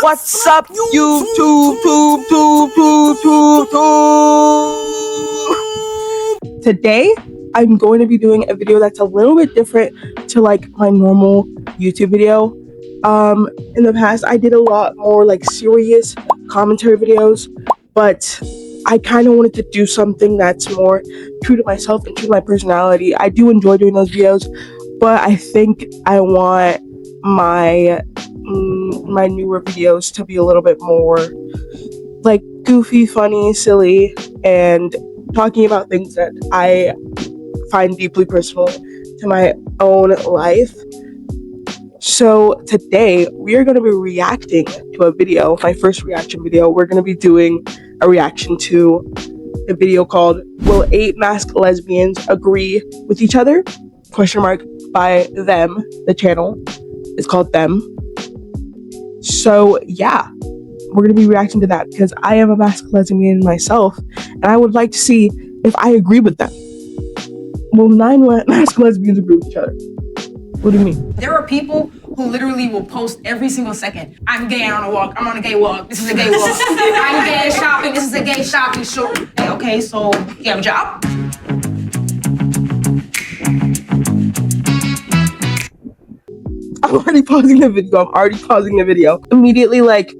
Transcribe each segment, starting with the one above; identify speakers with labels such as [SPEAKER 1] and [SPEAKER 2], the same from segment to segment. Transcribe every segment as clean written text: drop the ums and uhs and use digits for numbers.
[SPEAKER 1] What's up, YouTube? Today, I'm going to be doing a video that's a little bit different to like my normal YouTube video. In the past, I did a lot more like serious commentary videos, but I kind of wanted to do something that's more true to myself and true to my personality. I do enjoy doing those videos, but I think I want my newer videos to be a little bit more like goofy, funny, silly, and talking about things that I find deeply personal to my own life. So today we are going to be reacting to a video, my first reaction video. We're going to be doing a reaction to a video called "Will 8 Masc Lesbians Agree with Each Other?" By them. The channel is called Them. So yeah, we're going to be reacting to that because I am a Masc lesbian myself, and I would like to see if I agree with them. Will 9 Masc lesbians agree with each other? What do you mean?
[SPEAKER 2] There are people who literally will post every single second, "I'm gay on a walk, I'm on a gay walk, this is a gay walk. I'm gay shopping, this is a gay shopping show." Okay, so you have a job?
[SPEAKER 1] I'm already pausing the video. Immediately, like,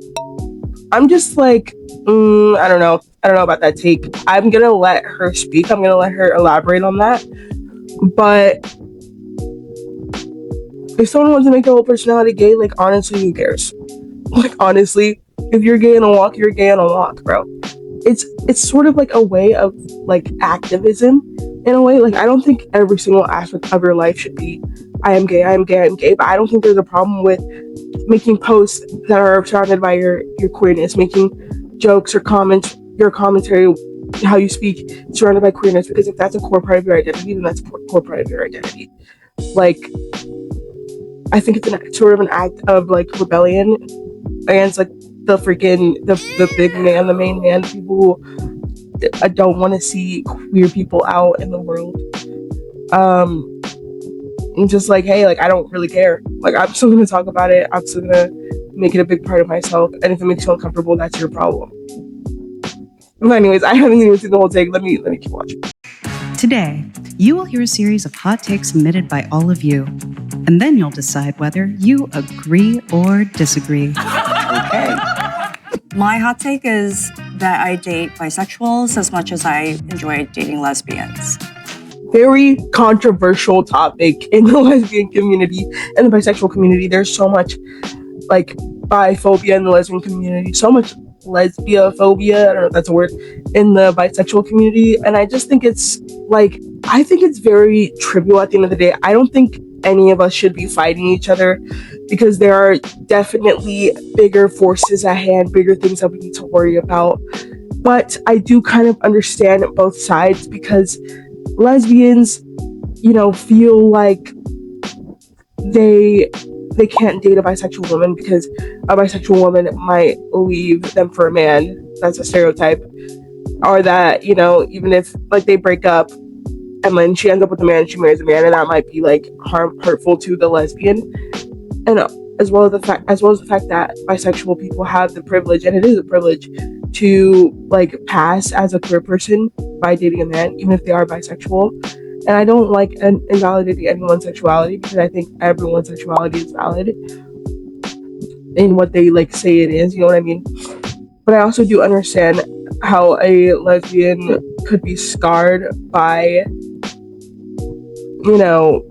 [SPEAKER 1] I'm just like, I don't know about that take. I'm gonna let her speak. I'm gonna let her elaborate on that. But if someone wants to make their whole personality gay, like, honestly, who cares? Like, honestly, if you're gay on a walk, you're gay on a walk, bro. It's sort of like a way of like activism in a way. Like, I don't think every single aspect of your life should be I am gay, but I don't think there's a problem with making posts that are surrounded by your queerness, making jokes or comments, your commentary, how you speak, surrounded by queerness, because if that's a core part of your identity, then that's a core part of your identity. Like, I think it's sort of an act of like rebellion against like the big man, the main man, people who don't want to see queer people out in the world. I'm just like, hey, like, I don't really care. Like, I'm still gonna talk about it. I'm still gonna make it a big part of myself. And if it makes you uncomfortable, that's your problem. But anyways, I haven't even seen the whole take. Let me keep watching.
[SPEAKER 3] Today, you will hear a series of hot takes submitted by all of you, and then you'll decide whether you agree or disagree.
[SPEAKER 1] Okay.
[SPEAKER 4] My hot take is that I date bisexuals as much as I enjoy dating lesbians.
[SPEAKER 1] Very controversial topic in the lesbian community and the bisexual community. There's so much like biphobia in the lesbian community, so much lesbiophobia, I don't know if that's a word, in the bisexual community. And I just think it's like, I think it's very trivial at the end of the day. I don't think any of us should be fighting each other because there are definitely bigger forces at hand, bigger things that we need to worry about. But I do kind of understand both sides because lesbians, you know, feel like they can't date a bisexual woman because a bisexual woman might leave them for a man. That's a stereotype. Or that, you know, even if like they break up and then she ends up with a man, she marries a man, and that might be like hurtful to the lesbian. And as well as the fact that bisexual people have the privilege, and it is a privilege, to like pass as a queer person by dating a man, even if they are bisexual. And I don't like invalidating anyone's sexuality because I think everyone's sexuality is valid in what they like say it is, you know what I mean? But I also do understand how a lesbian could be scarred by, you know,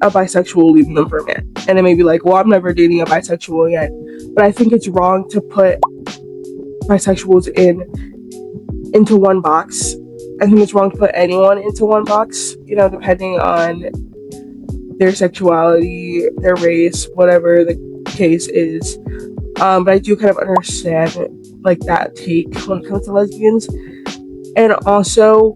[SPEAKER 1] a bisexual leaving them for a man. And it may be like, well, I'm never dating a bisexual yet. But I think it's wrong to put bisexuals into one box. I think it's wrong to put anyone into one box, you know, depending on their sexuality, their race, whatever the case is. But I do kind of understand like that take when it comes to lesbians. And also,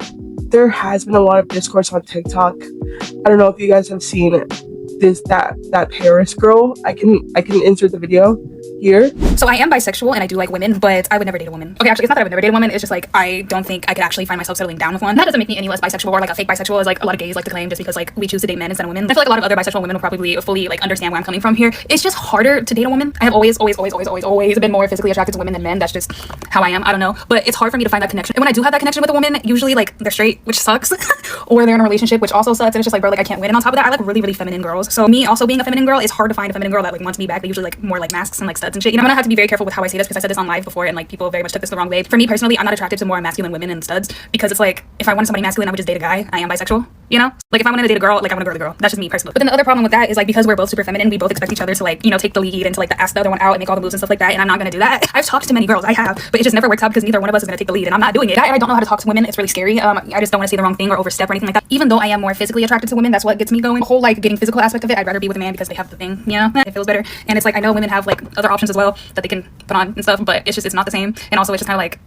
[SPEAKER 1] there has been a lot of discourse on TikTok. I don't know if you guys have seen that Paris girl. I can insert the video. here.
[SPEAKER 2] So I am bisexual and I do like women, but I would never date a woman. Okay, actually, it's not that I would never date a woman. It's just like I don't think I could actually find myself settling down with one. That doesn't make me any less bisexual or like a fake bisexual, as like a lot of gays like to claim, just because like we choose to date men instead of women. I feel like a lot of other bisexual women will probably fully like understand where I'm coming from here. It's just harder to date a woman. I have always been more physically attracted to women than men. That's just how I am. I don't know, but it's hard for me to find that connection. And when I do have that connection with a woman, usually like they're straight, which sucks, or they're in a relationship, which also sucks. And it's just like, bro, like I can't win. And on top of that, I like really feminine girls. So me also being a feminine girl, it's hard to find a feminine girl that like wants me back. They usually like more like masks and like studs and shit. You know, I'm gonna have to be very careful with how I say this because I said this on live before and like people very much took this the wrong way. For me personally, I'm not attracted to more masculine women and studs because it's like if I wanted somebody masculine, I would just date a guy. I am bisexual, you know? Like if I wanted to date a girl, like I want to girl. That's just me personally. But then the other problem with that is like because we're both super feminine, we both expect each other to like, you know, take the lead and to like ask the other one out and make all the moves and stuff like that. And I'm not gonna do that. I've talked to many girls, I have, but it just never works out because neither one of us is gonna take the lead and I'm not doing it. I don't know how to talk to women. It's really scary. I just don't want to say the wrong thing or overstep or anything like that. Even though I am more physically attracted to women, that's what gets me going. The whole like getting physical aspect of it, I'd rather be with a man because they have the thing, you know? It feels better. And it's like I know women have like other options as well that they can put on and stuff, but it's not the same. And also it's just kind of like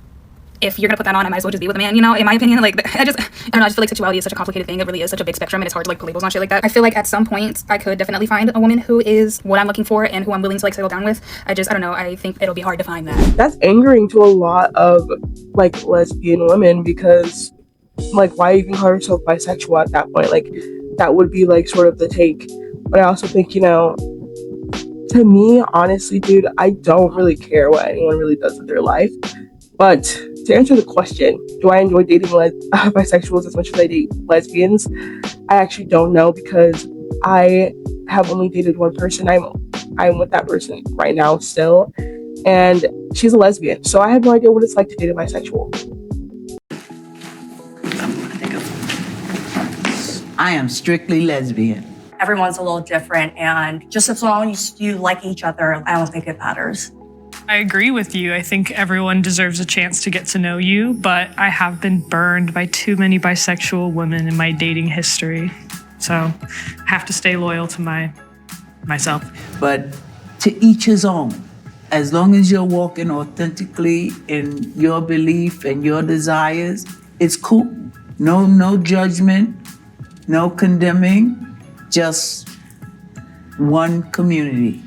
[SPEAKER 2] if you're gonna put that on, I might as well just be with a man, you know, in my opinion. Like I don't know, I just feel like sexuality is such a complicated thing. It really is such a big spectrum and it's hard to like put labels on shit like that. I feel like at some point I could definitely find a woman who is what I'm looking for and who I'm willing to like settle down with. I don't know, I think it'll be hard to find that.
[SPEAKER 1] That's angering to a lot of like lesbian women because like why even call yourself bisexual at that point? Like that would be like sort of the take. But I also think, you know, to me, honestly, dude, I don't really care what anyone really does with their life. But to answer the question, do I enjoy dating bisexuals as much as I date lesbians? I actually don't know because I have only dated one person. I'm with that person right now still, and she's a lesbian. So I have no idea what it's like to date a bisexual.
[SPEAKER 5] I am strictly lesbian.
[SPEAKER 4] Everyone's a little different, and just as long as you like each other, I don't think it matters.
[SPEAKER 6] I agree with you. I think everyone deserves a chance to get to know you, but I have been burned by too many bisexual women in my dating history. So I have to stay loyal to myself.
[SPEAKER 5] But to each his own. As long as you're walking authentically in your belief and your desires, it's cool. No judgment, no condemning, just one community.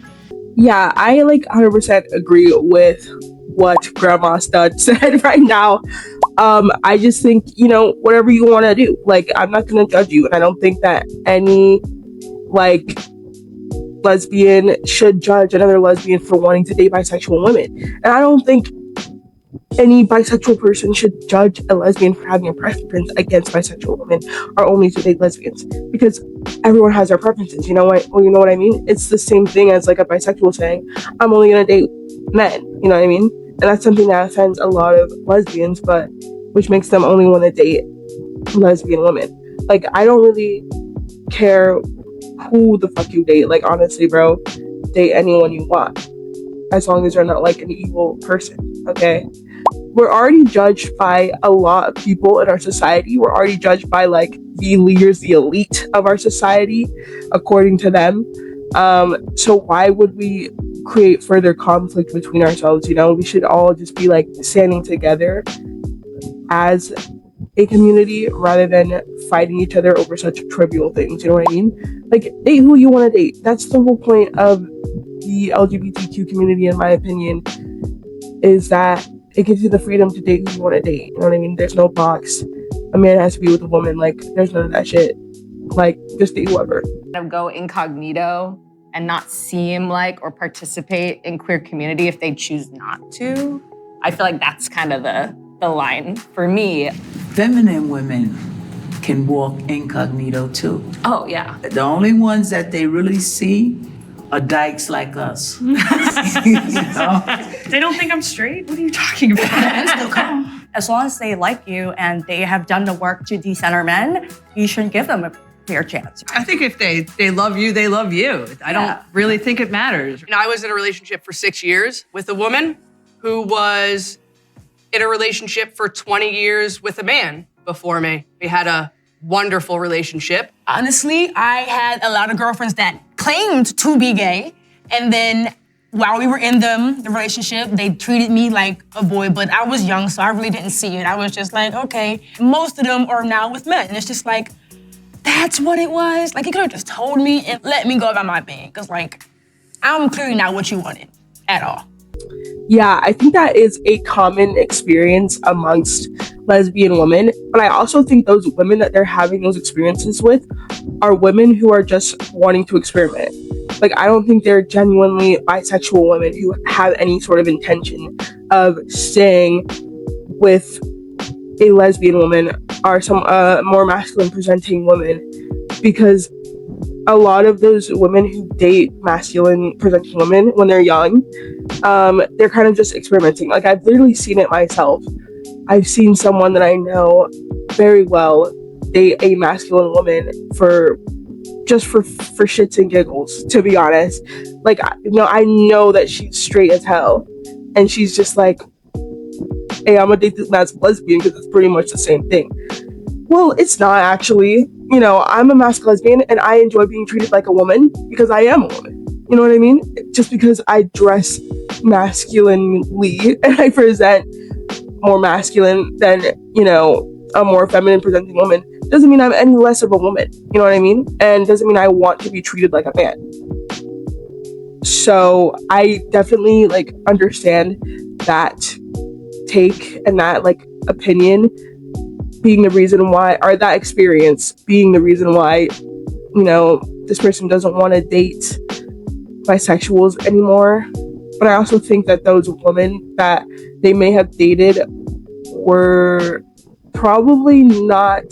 [SPEAKER 1] Yeah, I like 100% agree with what Grandma Stud said right now. I just think, you know, whatever you want to do, like, I'm not going to judge you. And I don't think that any, like, lesbian should judge another lesbian for wanting to date bisexual women. And I don't think any bisexual person should judge a lesbian for having a preference against bisexual women or only to date lesbians, because everyone has their preferences. You know what? Well, you know what I mean? It's the same thing as like a bisexual saying, "I'm only gonna date men." You know what I mean? And that's something that offends a lot of lesbians, but which makes them only want to date lesbian women. Like, I don't really care who the fuck you date. Like, honestly, bro, date anyone you want, as long as they're not like an evil person. Okay? We're already judged by a lot of people in our society. We're already judged by like the leaders, the elite of our society, according to them. So why would we create further conflict between ourselves? You know, we should all just be like standing together as a community rather than fighting each other over such trivial things. You know what I mean? Like, date who you want to date. That's the whole point of the LGBTQ community, in my opinion, is that it gives you the freedom to date who you want to date. You know what I mean? There's no box. A man has to be with a woman. Like, there's none of that shit. Like, just date whoever.
[SPEAKER 7] Go incognito and not seem like or participate in queer community if they choose not to. I feel like that's kind of the line for me.
[SPEAKER 5] Feminine women can walk incognito too.
[SPEAKER 7] Oh, yeah.
[SPEAKER 5] The only ones that they really see are dykes like us. You know?
[SPEAKER 6] They don't think I'm straight? What are you talking about?
[SPEAKER 4] As long as they like you and they have done the work to decenter men, you should give them a fair chance.
[SPEAKER 8] I think if they love you, they love you. I don't really think it matters. I was in a relationship for 6 years with a woman who was in a relationship for 20 years with a man before me. We had a wonderful relationship.
[SPEAKER 2] Honestly, I had a lot of girlfriends that claimed to be gay, and then while we were in the relationship, they treated me like a boy, but I was young, so I really didn't see it. I was just like, okay, most of them are now with men. And it's just like, that's what it was? Like, you could have just told me and let me go about my thing, because like, I'm clearly not what you wanted
[SPEAKER 8] at all.
[SPEAKER 1] Yeah, I think that is a common experience amongst lesbian women. But I also think those women that they're having those experiences with are women who are just wanting to experiment. Like, I don't think they're genuinely bisexual women who have any sort of intention of staying with a lesbian woman or some more masculine presenting women, because a lot of those women who date masculine presenting women when they're young, they're kind of just experimenting. Like, I've literally seen it myself. I've seen someone that I know very well date a masculine woman for shits and giggles, to be honest. Like, I know that she's straight as hell, and she's just like, hey, I'm gonna date this Masc Lesbian because it's pretty much the same thing. Well, it's not actually. I'm a Masc Lesbian and I enjoy being treated like a woman because I am a woman. You know what I mean? Just because I dress masculinely and I present more masculine than, a more feminine presenting woman doesn't mean I'm any less of a woman. You know what I mean? And doesn't mean I want to be treated like a man. So I definitely understand that take and that opinion being the reason why, or that experience being the reason why, this person doesn't want to date bisexuals anymore. But I also think that those women that they may have dated were probably not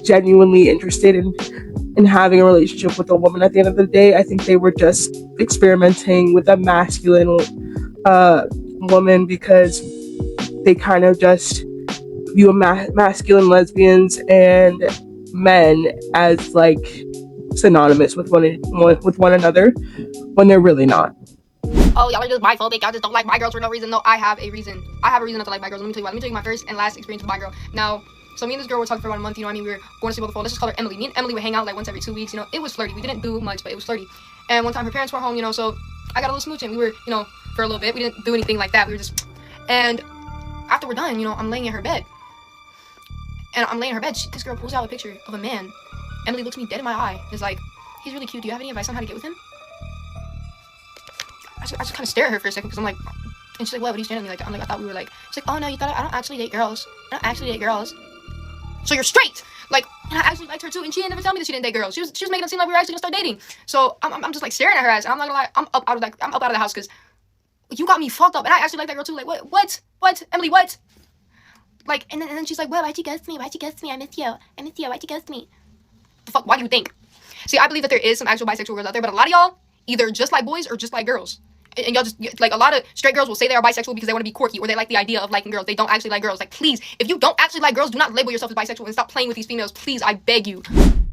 [SPEAKER 1] genuinely interested in having a relationship with a woman at the end of the day. I think they were just experimenting with a masculine woman because they kind of just view masculine lesbians and men as synonymous with one another when they're really not.
[SPEAKER 2] Oh, y'all are just biphobic. Y'all just don't like bi girls for no reason. No, I have a reason. I have a reason not to like bi girls. Let me tell you why. Let me tell you my first and last experience with bi girl. Now, so me and this girl were talking for about a month. We were going to sleep on the phone. Let's just call her Emily. Me and Emily would hang out once every 2 weeks. It was flirty. We didn't do much, but it was flirty. And one time her parents were home. So I got a little smooch and we were, for a little bit. We didn't do anything like that. We were just, and after we're done, I'm laying in her bed. And I'm laying in her bed. This girl pulls out a picture of a man. Emily looks me dead in my eye. Is like, he's really cute. Do you have any advice on how to get with him? I just kind of stare at her for a second because I'm like, and she's like, what are you staring at me like? I'm like, I thought we were she's like, oh no, you thought I don't actually date girls. I don't actually date girls. So you're straight. And I actually liked her too, and she didn't ever tell me that she didn't date girls. She was making it seem like we were actually gonna start dating. So I'm just staring at her ass, and I'm not gonna lie, I'm up out of the house because you got me fucked up, and I actually like that girl too. What, Emily, what? And then she's like, well, why'd you ghost me? Why'd you ghost me? I miss you. Why'd you ghost me? The fuck? Why do you think? See, I believe that there is some actual bisexual girls out there, but a lot of y'all either just like boys or just like girls. And y'all just, a lot of straight girls will say they are bisexual because they want to be quirky or they like the idea of liking girls. They don't actually like girls. Please, if you don't actually like girls, do not label yourself as bisexual and stop playing with these females. Please, I beg you.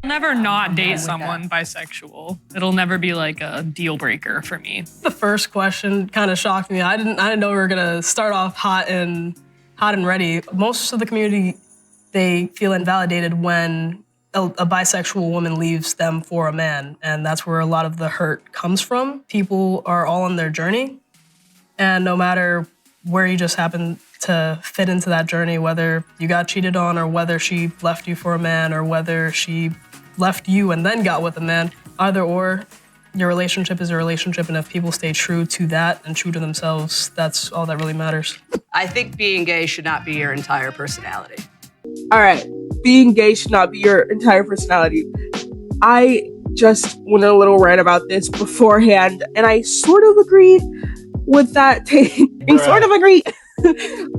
[SPEAKER 6] I'll never not date someone bisexual. It'll never be a deal breaker for me.
[SPEAKER 9] The first question kind of shocked me. I didn't know we were gonna start off hot and ready. Most of the community, they feel invalidated when a bisexual woman leaves them for a man, and that's where a lot of the hurt comes from. People are all on their journey, and no matter where you just happen to fit into that journey, whether you got cheated on or whether she left you for a man or whether she left you and then got with a man, either or, your relationship is a relationship, and if people stay true to that and true to themselves, that's all that really matters.
[SPEAKER 8] I think being gay should not be your entire personality.
[SPEAKER 1] All right, being gay should not be your entire personality. I just went on a little rant about this beforehand, and I sort of agreed with that take. Sort of agree.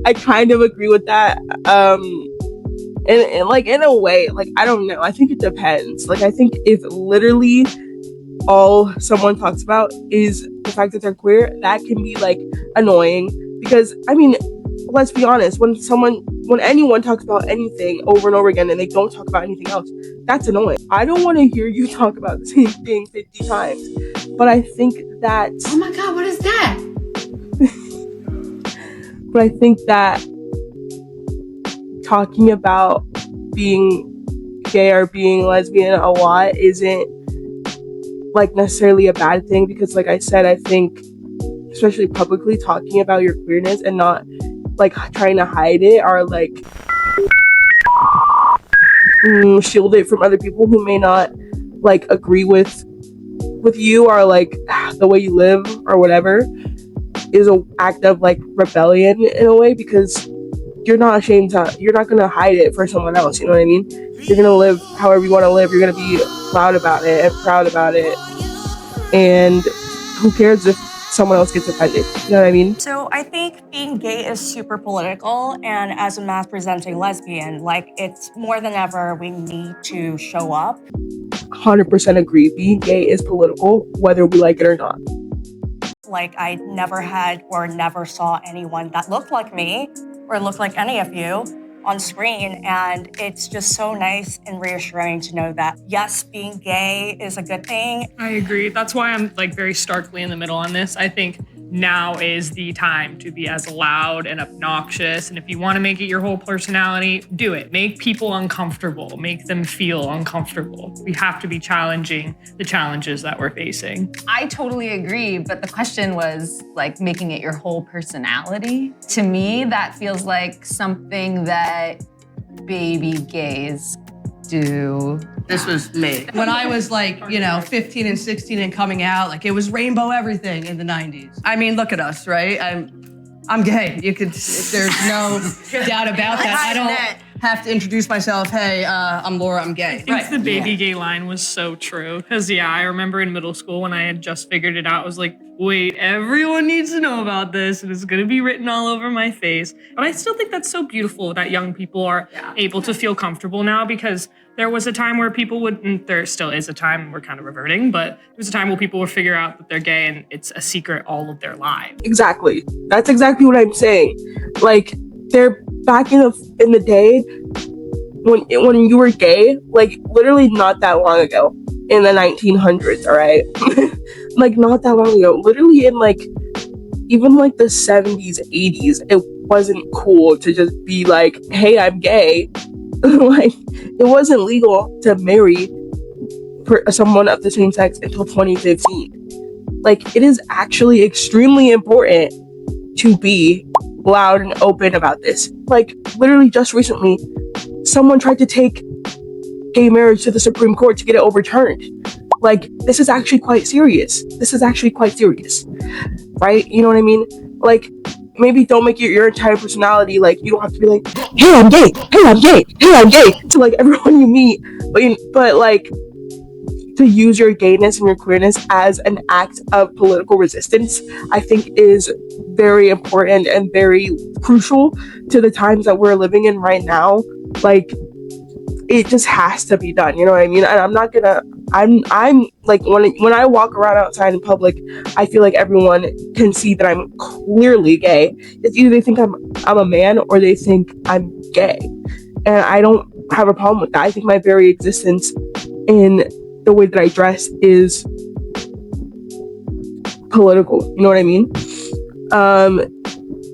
[SPEAKER 1] I kind of agree with that. And in a way, I don't know. I think it depends. I think if literally all someone talks about is the fact that they're queer, that can be annoying. Because let's be honest, when anyone talks about anything over and over again and they don't talk about anything else, that's annoying. I don't want to hear you talk about the same thing 50 times. But I think that...
[SPEAKER 2] Oh my God, what is that?
[SPEAKER 1] But I think that talking about being gay or being lesbian a lot isn't necessarily a bad thing, because like I said, I think especially publicly talking about your queerness and not trying to hide it or shield it from other people who may not agree with you or the way you live or whatever, is an act of like rebellion in a way, because you're not gonna hide it for someone else, you know what I mean? You're gonna live however you want to live. You're gonna be loud about it and proud about it, and who cares if someone else gets offended, you know what I mean?
[SPEAKER 4] So I think being gay is super political, and as a mass presenting lesbian, like, it's more than ever we need to show up.
[SPEAKER 1] 100% agree. Being gay is political, whether we like it or not.
[SPEAKER 4] Like, I never had or never saw anyone that looked like me or looked like any of you on screen, and it's just so nice and reassuring to know that, yes, being gay is a good thing.
[SPEAKER 6] I agree. That's why I'm like very starkly in the middle on this. I think now is the time to be as loud and obnoxious. And if you want to make it your whole personality, do it. Make people uncomfortable. Make them feel uncomfortable. We have to be challenging the challenges that we're facing.
[SPEAKER 7] I totally agree, but the question was like making it your whole personality. To me, that feels like something that baby gays do.
[SPEAKER 8] This was me. When I was like, 15 and 16 and coming out, like it was rainbow everything in the 90s. I mean, look at us, right? I'm gay. There's no doubt about that. I don't have to introduce myself. Hey, I'm Laura, I'm gay.
[SPEAKER 6] I think the baby gay line was so true. Because, I remember in middle school when I had just figured it out, I was like, wait, everyone needs to know about this, and it's going to be written all over my face. But I still think that's so beautiful that young people are able to feel comfortable now, because there was a time where people would, and there still is a time, we're kind of reverting, but there was a time where people would figure out that they're gay and it's a secret all of their lives.
[SPEAKER 1] Exactly. That's exactly what I'm saying. Like, they're back in the day when you were gay, like literally not that long ago, in the 1900s, all right? Like, not that long ago. Literally in like, even like the 70s, 80s, it wasn't cool to just be like, hey, I'm gay. Like, it wasn't legal to marry someone of the same sex until 2015. Like, it is actually extremely important to be loud and open about this. Like, literally just recently, someone tried to take gay marriage to the Supreme Court to get it overturned. Like, this is actually quite serious. Right? You know what I mean? Like, maybe don't make your entire personality, like, you don't have to be like, hey, I'm gay, to like everyone you meet, but like, to use your gayness and your queerness as an act of political resistance, I think is very important and very crucial to the times that we're living in right now. Like, it just has to be done, you know what I mean? And I'm like, when I walk around outside in public, I feel like everyone can see that I'm clearly gay. It's either they think I'm a man or they think I'm gay. And I don't have a problem with that. I think my very existence in the way that I dress is political, you know what I mean?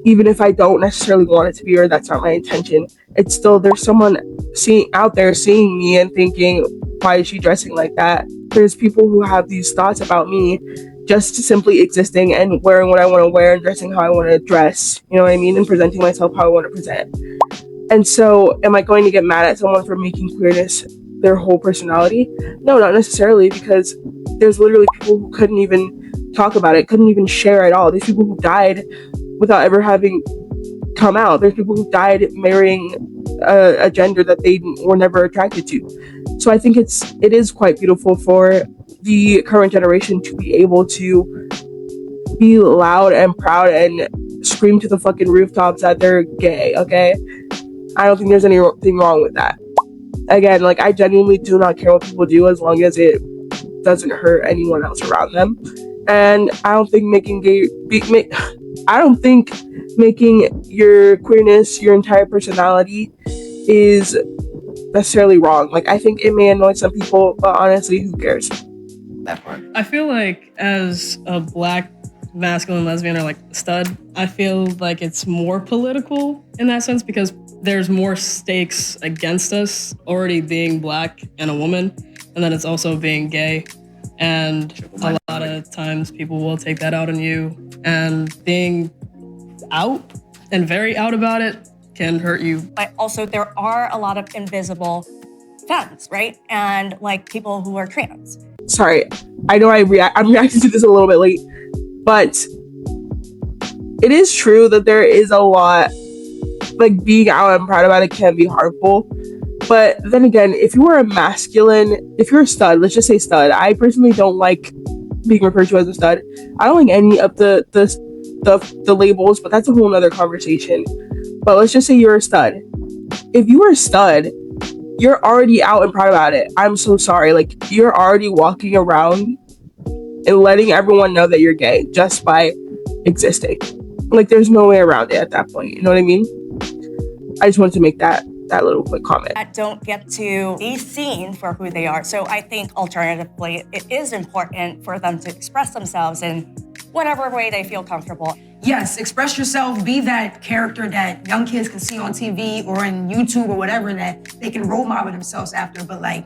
[SPEAKER 1] Even if I don't necessarily want it to be, or that's not my intention, it's still, there's someone out there seeing me and thinking, why is she dressing like that? There's people who have these thoughts about me just simply existing and wearing what I want to wear and dressing how I want to dress, you know what I mean? And presenting myself how I want to present. And so, am I going to get mad at someone for making queerness their whole personality? No, not necessarily, because there's literally people who couldn't even talk about it, couldn't even share at all. There's people who died without ever having come out. There's people who died marrying a gender that they were never attracted to. So I think it is quite beautiful for the current generation to be able to be loud and proud and scream to the fucking rooftops that they're gay, okay? I don't think there's anything wrong with that. Again, like, I genuinely do not care what people do as long as it doesn't hurt anyone else around them. And I don't think making your queerness your entire personality is necessarily wrong. Like, I think it may annoy some people, but honestly, who cares? That part.
[SPEAKER 9] I feel like as a Black masculine lesbian, or like stud, I feel like it's more political in that sense, because there's more stakes against us already being Black and a woman, and then it's also being gay. And a lot of times people will take that out on you, and being out and very out about it can hurt you.
[SPEAKER 4] But also, there are a lot of invisible femmes, right? And like people who are trans.
[SPEAKER 1] Sorry, I know I'm reacting to this a little bit late, but it is true that there is a lot, like, being out and proud about it can be harmful. But then again, if you are if you're a stud, let's just say stud. I personally don't like being referred to as a stud. I don't like any of the labels, but that's a whole nother conversation. But let's just say you're a stud. If you are a stud, you're already out and proud about it. I'm so sorry. Like, you're already walking around and letting everyone know that you're gay just by existing. Like, there's no way around it at that point. You know what I mean? I just wanted to make that little quick comment.
[SPEAKER 4] That don't get to be seen for who they are. So I think alternatively, it is important for them to express themselves in whatever way they feel comfortable.
[SPEAKER 10] Yes, express yourself, be that character that young kids can see on TV or in YouTube or whatever that they can role model themselves after. But like,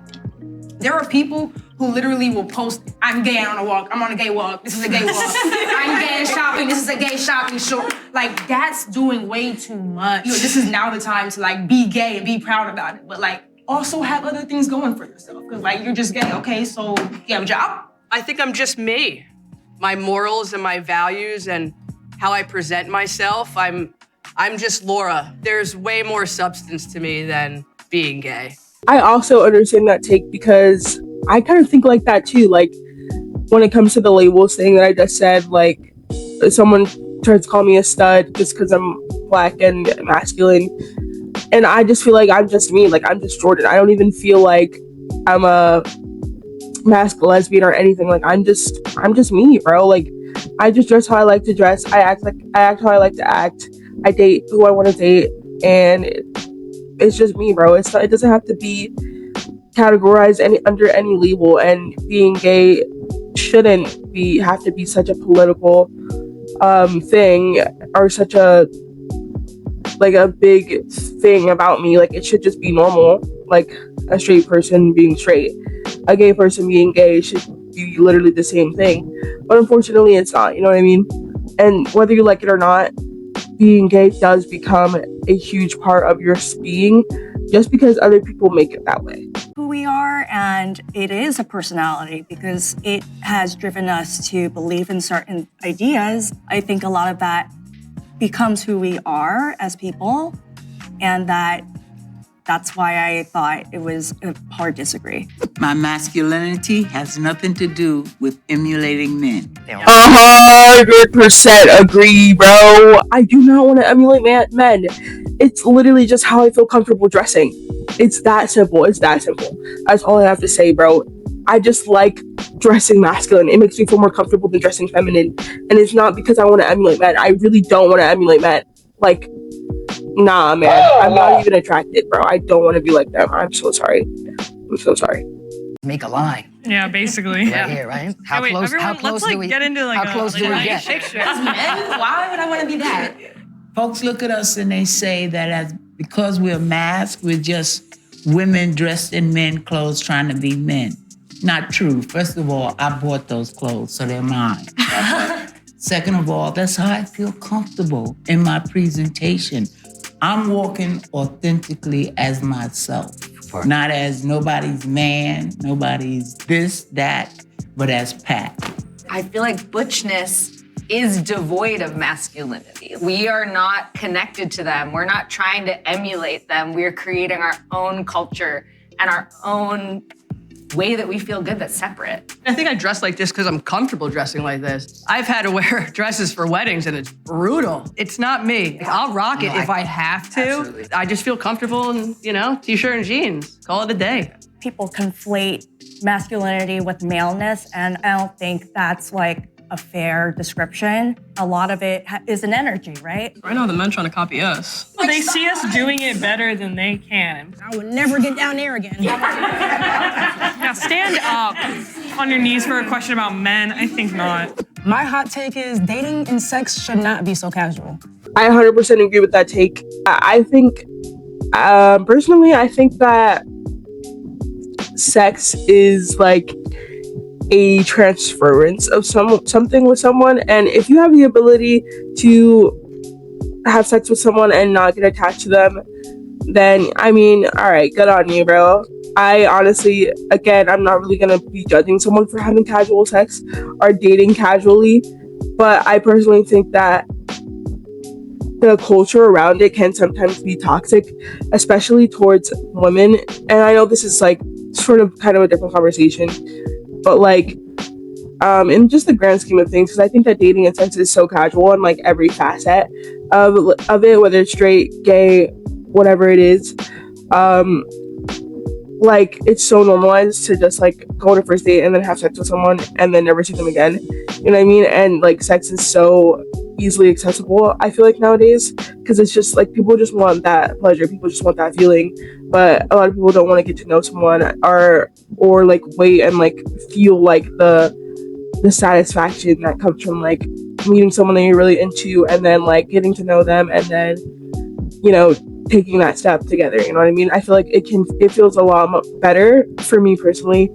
[SPEAKER 10] there are people who literally will post, I'm gay on a walk, I'm on a gay walk, this is a gay walk. I'm gay shopping, this is a gay shopping show. Like, that's doing way too much. You know, this is now the time to like be gay and be proud about it. But like, also have other things going for yourself. Cause like, you're just gay, okay, so you have a job?
[SPEAKER 8] I think I'm just me. My morals and my values and how I present myself, I'm just Laura. There's way more substance to me than being gay.
[SPEAKER 1] I also understand that take because I kind of think like that too. Like, when it comes to the labels thing that I just said, like, if someone tries to call me a stud just because I'm Black and masculine, and I just feel like I'm just me. Like, I'm just Jordan. I don't even feel like I'm a Masc Lesbian or anything. Like, I'm just me, bro. Like, I just dress how I like to dress. I act how I like to act. I date who I want to date, and it's just me, bro. It doesn't have to be categorized under any label. And being gay shouldn't have to be such a political thing or such a big thing about me. Like, it should just be normal. Like, a straight person being straight, a gay person being gay should be literally the same thing. But unfortunately, it's not. You know what I mean? And whether you like it or not, being gay does become a huge part of your being just because other people make it that way.
[SPEAKER 4] Who we are, and it is a personality because it has driven us to believe in certain ideas. I think a lot of that becomes who we are as people, and that's why I thought it was a hard disagree.
[SPEAKER 5] My masculinity has nothing to do with emulating men.
[SPEAKER 1] 100% agree, bro. I do not want to emulate men. It's literally just how I feel comfortable dressing. It's that simple. That's all I have to say, bro. I just like dressing masculine. It makes me feel more comfortable than dressing feminine. And it's not because I want to emulate men. I really don't want to emulate men. Like, nah, man. I'm not even attracted, bro. I don't want to be like them. I'm so sorry.
[SPEAKER 11] Make a line.
[SPEAKER 6] Yeah, basically.
[SPEAKER 11] Right here, right? How
[SPEAKER 6] Wait,
[SPEAKER 11] close?
[SPEAKER 6] everyone,
[SPEAKER 11] How close
[SPEAKER 6] let's
[SPEAKER 11] do we?
[SPEAKER 6] get into like
[SPEAKER 11] how close do we get?
[SPEAKER 6] picture.
[SPEAKER 10] Why would I want to be that?
[SPEAKER 5] Folks look at us and they say that because we're masked, we're just women dressed in men clothes trying to be men. Not true. First of all, I bought those clothes, so they're mine. Second of all, that's how I feel comfortable in my presentation. I'm walking authentically as myself, not as nobody's man, nobody's this, that, but as Pat.
[SPEAKER 7] I feel like butchness is devoid of masculinity. We are not connected to them. We're not trying to emulate them. We're creating our own culture and our own way that we feel good that's separate.
[SPEAKER 8] I think I dress like this because I'm comfortable dressing like this. I've had to wear dresses for weddings and it's brutal. It's not me. I'll rock it if I have to.
[SPEAKER 11] Absolutely.
[SPEAKER 8] I just feel comfortable in, t-shirt and jeans. Call it a day.
[SPEAKER 4] People conflate masculinity with maleness, and I don't think that's like a fair description. A lot of it is an energy, right?
[SPEAKER 9] Right now, the men trying to copy us.
[SPEAKER 6] They see us doing it better than they can.
[SPEAKER 10] I would never get down there again.
[SPEAKER 6] Now stand up on your knees for a question about men. I think not.
[SPEAKER 10] My hot take is dating and sex should not be so casual.
[SPEAKER 1] I 100% agree with that take. I think, personally, I think that sex is like a transference of something with someone, and if you have the ability to have sex with someone and not get attached to them, then I mean, all right, good on you, bro. I honestly, again, I'm not really gonna be judging someone for having casual sex or dating casually, but I personally think that the culture around it can sometimes be toxic, especially towards women. And I know this is like sort of kind of a different conversation, but like in just the grand scheme of things, because I think that dating and sex is so casual in like every facet of it, whether it's straight, gay, whatever it is. Like it's so normalized to just like go on a first date and then have sex with someone and then never see them again. You know what I mean? And like sex is so easily accessible, I feel like, nowadays, because it's just like people just want that pleasure, people just want that feeling, but a lot of people don't want to get to know someone or like wait and like feel like the satisfaction that comes from like meeting someone that you're really into and then like getting to know them and then, you know, taking that step together. You know what I mean? I feel like it feels a lot better for me personally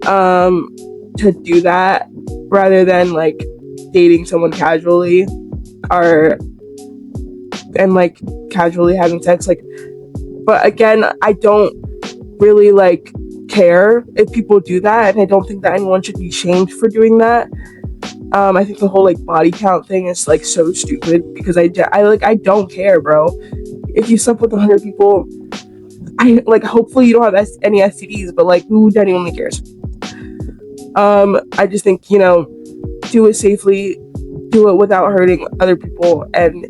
[SPEAKER 1] to do that rather than like dating someone casually and like casually having sex. Like, but again, I don't really like care if people do that, and I don't think that anyone should be shamed for doing that. I think the whole like body count thing is like so stupid because I don't care, bro. If you slept with 100 people, I like hopefully you don't have any STDs, but like who genuinely cares? I just think, you know, do it safely, do it without hurting other people, and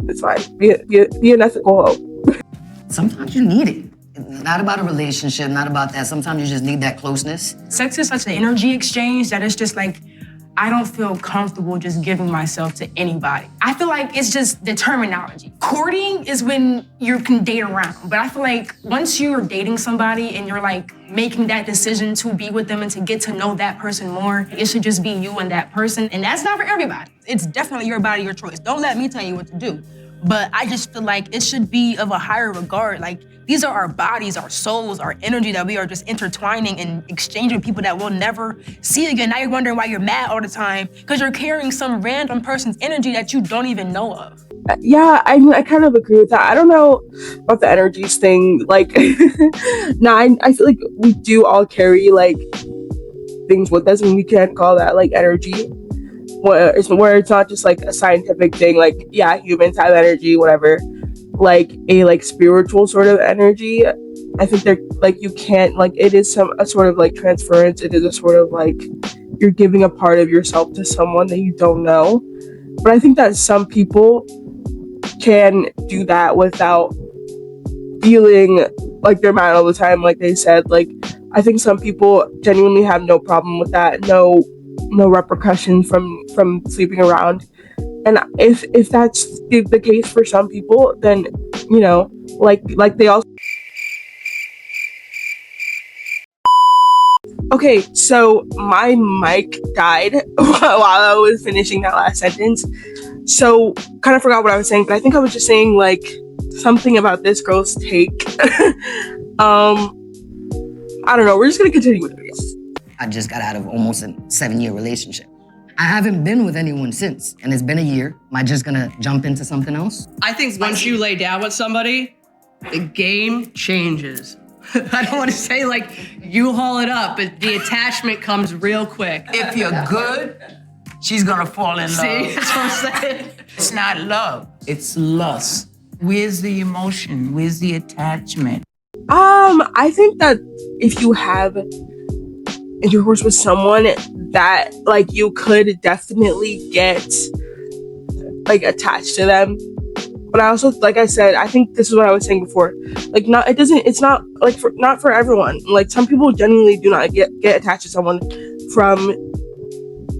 [SPEAKER 1] it's fine. Be an ethical hoe.
[SPEAKER 11] Sometimes you need it. Not about a relationship, not about that. Sometimes you just need that closeness.
[SPEAKER 10] Sex is such an energy exchange that it's just like, I don't feel comfortable just giving myself to anybody. I feel like it's just the terminology. Courting is when you can date around, but I feel like once you're dating somebody and you're like making that decision to be with them and to get to know that person more, it should just be you and that person, and that's not for everybody. It's definitely your body, your choice. Don't let me tell you what to do. But I just feel like it should be of a higher regard. Like, these are our bodies, our souls, our energy that we are just intertwining and exchanging with people that we'll never see again. Now you're wondering why you're mad all the time because you're carrying some random person's energy that you don't even know of.
[SPEAKER 1] Yeah, I mean, I kind of agree with that. I don't know about the energies thing. Like, I feel like we do all carry like things with us, and we can't call that like energy. Where it's not just like a scientific thing. Like, yeah, humans have energy, whatever. Like a like spiritual sort of energy. I think they're like you can't like it is a sort of like transference. It is a sort of like you're giving a part of yourself to someone that you don't know. But I think that some people can do that without feeling like they're mad all the time, like they said. Like, I think some people genuinely have no problem with that, no repercussion from sleeping around. And if that's the case for some people, then, you know, like they also. Okay, so my mic died while I was finishing that last sentence. So kind of forgot what I was saying, but I think I was just saying like something about this girl's take. I don't know. We're just gonna continue with it.
[SPEAKER 11] I just got out of almost a 7-year relationship. I haven't been with anyone since, and it's been a year. Am I just gonna jump into something else?
[SPEAKER 8] I think once you lay down with somebody, the game changes. I don't want to say like you haul it up, but the attachment comes real quick.
[SPEAKER 5] If you're good, she's gonna fall in love.
[SPEAKER 8] See, that's what I'm saying.
[SPEAKER 5] It's not love, it's lust. Where's the emotion? Where's the attachment?
[SPEAKER 1] I think that if you have intercourse with someone that like you could definitely get like attached to them, but I also, like I said, I think this is what I was saying before, like it's not like not for everyone. Like, some people genuinely do not get attached to someone from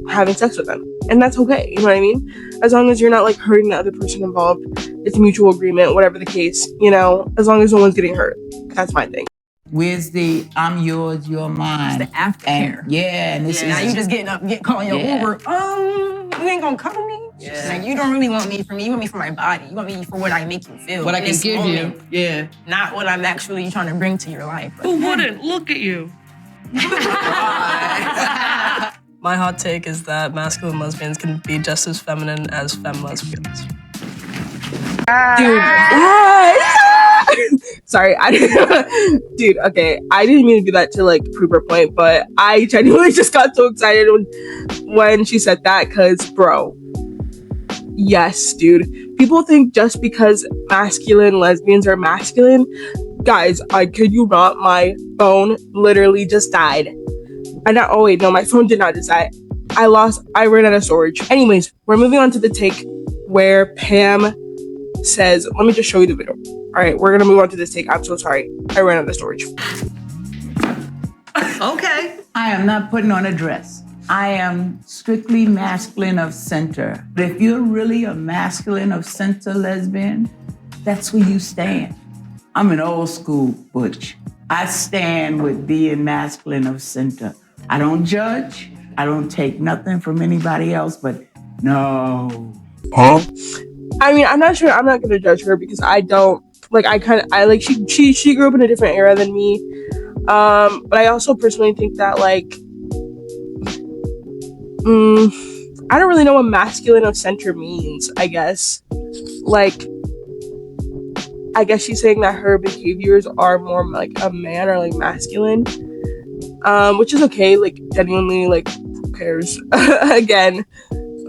[SPEAKER 1] having sex with them, and that's okay. You know what I mean? As long as you're not like hurting the other person involved, it's a mutual agreement, whatever the case, you know, as long as no one's getting hurt. That's my thing.
[SPEAKER 5] Where's the I'm yours, you're mine?
[SPEAKER 10] It's the aftercare.
[SPEAKER 5] And this is
[SPEAKER 10] now you just calling your Uber. You ain't gonna cuddle me?
[SPEAKER 8] Yeah.
[SPEAKER 10] Like, you don't really want me for me. You want me for my body. You want me for what I make you feel.
[SPEAKER 8] What I can give you. Yeah.
[SPEAKER 10] Not what I'm actually trying to bring to your life.
[SPEAKER 6] Who wouldn't? Look at you.
[SPEAKER 9] My hot take is that masculine lesbians can be just as feminine as femme lesbians.
[SPEAKER 1] Dude, sorry, dude, okay, I didn't mean to do that to like prove her point, but I genuinely just got so excited when she said that, because bro, yes, dude, people think just because masculine lesbians are masculine. Guys, I kid you not, my phone literally just died. Oh wait, no, my phone did not just die. I ran out of storage. Anyways, we're moving on to the take where Pam says, let me just show you the video. All right, we're gonna move on to this take. I'm so sorry. I ran out of storage.
[SPEAKER 5] Okay. I am not putting on a dress. I am strictly masculine of center. But if you're really a masculine of center lesbian, that's where you stand. I'm an old school butch. I stand with being masculine of center. I don't judge. I don't take nothing from anybody else, but no.
[SPEAKER 1] Huh? I mean, I'm not sure. I'm not gonna judge her because I don't like. She grew up in a different era than me. But I also personally think that like, I don't really know what masculine of center means. I guess, like, I guess she's saying that her behaviors are more like a man or like masculine, which is okay. Like, genuinely, like, who cares? Again,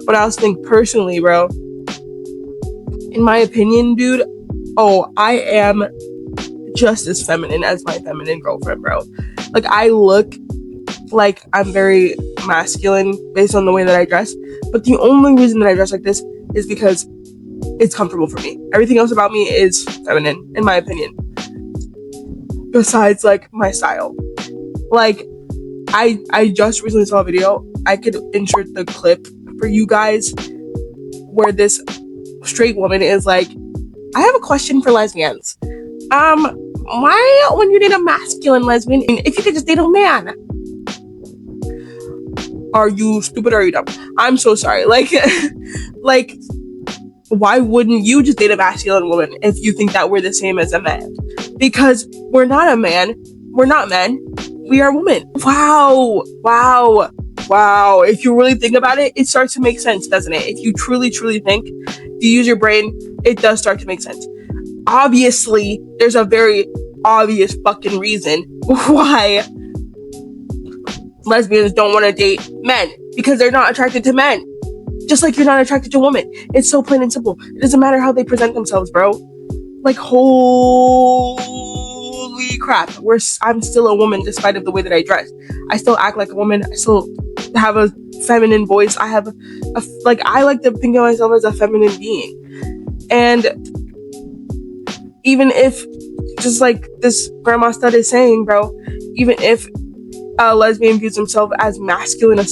[SPEAKER 1] but I also think personally, bro. In my opinion, dude, I am just as feminine as my feminine girlfriend, bro. Like, I look like I'm very masculine based on the way that I dress, but the only reason that I dress like this is because it's comfortable for me. Everything else about me is feminine, in my opinion. Besides, like, my style. Like, I just recently saw a video. I could insert the clip for you guys where this straight woman is like, I have a question for lesbians. Why when you date a masculine lesbian, if you could just date a man? Are you stupid or are you dumb? I'm so sorry. Like, why wouldn't you just date a masculine woman if you think that we're the same as a man? Because we're not a man. We're not men. We are women. Wow. If you really think about it, it starts to make sense, doesn't it? If you truly think, if you use your brain, it does start to make sense. Obviously, there's a very obvious fucking reason why lesbians don't want to date men, because they're not attracted to men. Just like you're not attracted to women. It's so plain and simple. It doesn't matter how they present themselves, bro. Like, holy crap. I'm still a woman despite of the way that I dress. I still act like a woman. I still have a feminine voice. I like to think of myself as a feminine being. And even if, just like this grandma stud is saying, bro, even if a lesbian views himself as masculine of